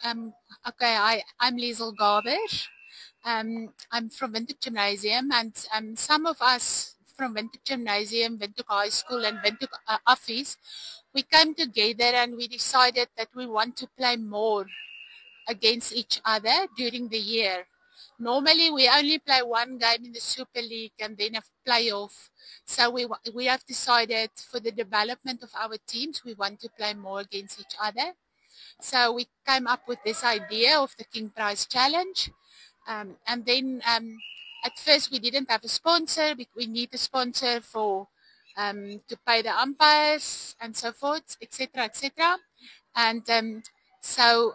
Okay, I'm Liesel Gaber. I'm from Windhoek Gymnasium, and some of us from Windhoek Gymnasium, Windhoek High School, and Windhoek Office, we came together and we decided that we want to play more against each other during the year. Normally, we only play one game in the Super League and then a playoff. So we have decided for the development of our teams, we want to play more against each other. So we came up with this idea of the King Prize Challenge. And then at first we didn't have a sponsor. We need a sponsor for to pay the umpires and so forth, etc., etc. And so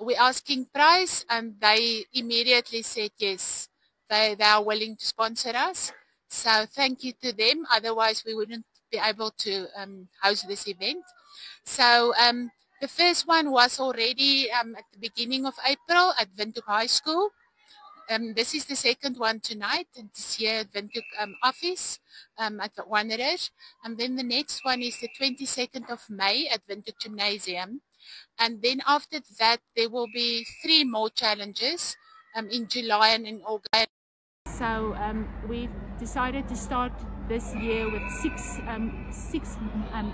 we asked King Prize, and they immediately said yes, they are willing to sponsor us. So thank you to them. Otherwise, we wouldn't be able to host this event. So the first one was already at the beginning of April at Windhoek High School. This is the second one tonight, and this year at Windhoek Office at the Wanderers. And then the next one is the 22nd of May at Windhoek Gymnasium. And then after that, there will be 3 more challenges in July and in August. So we decided to start this year with six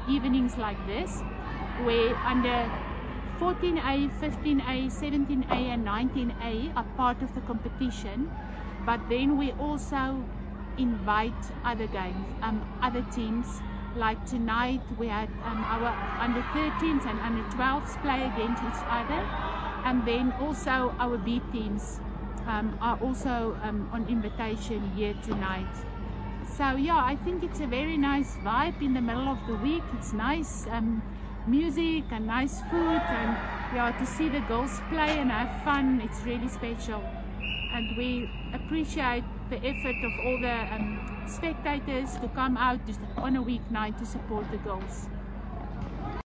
evenings like this, where under 14A, 15A, 17A and 19A are part of the competition, but then we also invite other games, other teams. Like tonight we had our under 13s and under 12s play against each other, and then also our B teams are also on invitation here tonight. So yeah, I think it's a very nice vibe in the middle of the week. It's nice music and nice food, and yeah, to see the girls play and have fun, it's really special. And we appreciate the effort of all the spectators to come out just on a weeknight to support the girls.